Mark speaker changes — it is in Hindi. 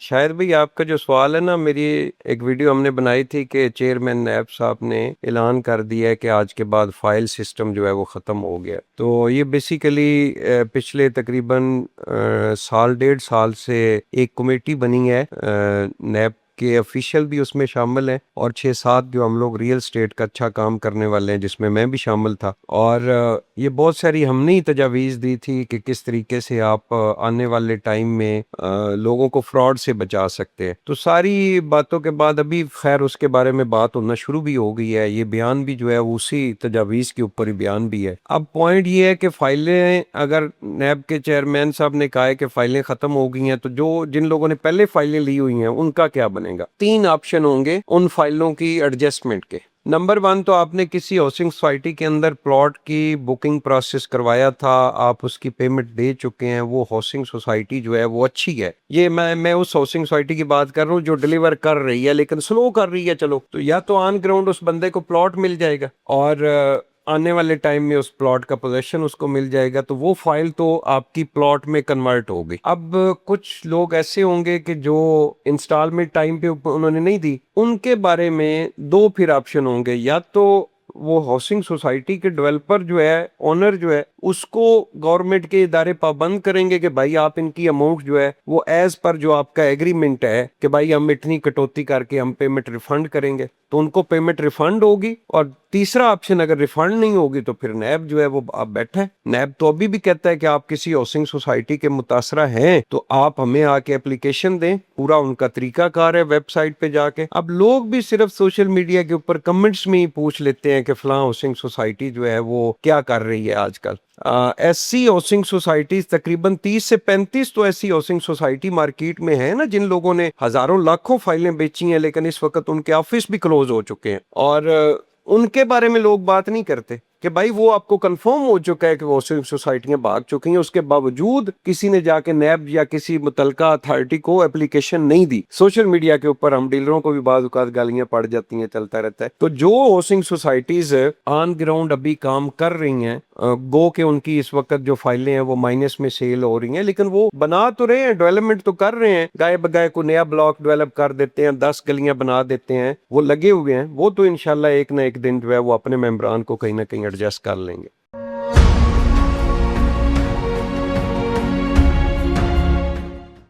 Speaker 1: शायद भाई आपका जो सवाल है ना, मेरी एक वीडियो हमने बनाई थी कि चेयरमैन नैब साहब ने ऐलान कर दिया है कि आज के बाद फाइल सिस्टम जो है वो ख़त्म हो गया। तो ये बेसिकली पिछले तकरीबन साल डेढ़ साल से एक कमेटी बनी है, नैब के ऑफिशियल भी उसमें शामिल हैं और 6-7 जो हम लोग रियल स्टेट का अच्छा काम करने वाले हैं, जिसमें मैं भी शामिल था। और ये बहुत सारी हमने ही तजावीज़ दी थी कि किस तरीके से आप आने वाले टाइम में लोगों को फ्रॉड से बचा सकते हैं। तो सारी बातों के बाद अभी खैर उसके बारे में बात होना शुरू भी हो गई है। ये बयान भी जो है वो उसी तजावीज़ के ऊपर ही बयान भी है। अब पॉइंट ये है कि फाइलें, अगर नैब के चेयरमैन साहब ने कहा है कि फाइलें ख़त्म हो गई हैं, तो जो जिन लोगों ने पहले फाइलें ली हुई हैं उनका क्या बनेगा? 3 ऑप्शन होंगे उन फाइलों की एडजस्टमेंट के। नंबर 1, तो आपने किसी हाउसिंग सोसाइटी के अंदर प्लॉट की बुकिंग प्रोसेस करवाया था, आप उसकी पेमेंट दे चुके हैं, वो हाउसिंग सोसाइटी जो है वो अच्छी है। ये मैं उस हाउसिंग सोसाइटी की बात कर रहा हूँ जो डिलीवर कर रही है लेकिन स्लो कर रही है। चलो, तो या तो ऑन ग्राउंड उस बंदे को प्लॉट मिल जाएगा और आने वाले टाइम में उस प्लॉट का पोजेशन उसको मिल जाएगा, तो वो फाइल तो आपकी प्लॉट में कन्वर्ट हो गई। अब कुछ लोग ऐसे होंगे कि जो इंस्टॉलमेंट टाइम पे उन्होंने नहीं दी, उनके बारे में दो फिर ऑप्शन होंगे। या तो वो हाउसिंग सोसाइटी के डेवलपर जो है, ओनर जो है, उसको गवर्नमेंट के इदारे पाबंद करेंगे कि भाई आप इनकी अमाउंट जो है वो एज पर जो आपका एग्रीमेंट है कि भाई हम इतनी कटौती करके हम पेमेंट रिफंड करेंगे, तो उनको पेमेंट रिफंड होगी। और तीसरा ऑप्शन, अगर रिफंड नहीं होगी तो फिर नैब जो है वो आप बैठा है। नैब तो अभी भी कहता है कि आप किसी हाउसिंग सोसाइटी के मुतासरा हैं तो आप हमें आके एप्लीकेशन दें, पूरा उनका तरीकाकार है वेबसाइट पे जाके। अब लोग भी सिर्फ सोशल मीडिया के ऊपर कमेंट्स में ही पूछ लेते हैं कि फलां हाउसिंग सोसाइटी जो है वो क्या कर रही है आजकल। ऐसी हाउसिंग सोसाइटी तकरीबन 30 से 35 तो ऐसी हाउसिंग सोसाइटी मार्केट में है ना, जिन लोगों ने हजारों लाखों फाइलें बेची हैं, लेकिन इस वक्त उनके ऑफिस भी क्लोज हो चुके हैं। और उनके बारे में लोग बात नहीं करते कि भाई वो आपको कंफर्म हो चुका है कि वो सोसाइटियां भाग चुकी हैं, उसके बावजूद किसी ने जाके नैब या किसी मुतलका अथॉरिटी को एप्लीकेशन नहीं दी। सोशल मीडिया के ऊपर हम डीलरों को भी बाज़ औक़ात गालियां पड़ जाती हैं, चलता रहता है। तो जो हाउसिंग सोसाइटीज ऑन ग्राउंड अभी काम कर रही हैं, गो के उनकी इस वक्त जो फाइलें हैं वो माइनस में सेल हो रही हैं, लेकिन वो बना तो रहे हैं, डेवलपमेंट तो कर रहे हैं, गाय बगाए को नया ब्लॉक डेवलप कर देते हैं, 10 गलियां बना देते हैं, वो लगे हुए हैं। वो तो इंशाल्लाह एक ना एक दिन जो है वो अपने मेंबरान को कहीं ना कहीं एडजस्ट कर लेंगे।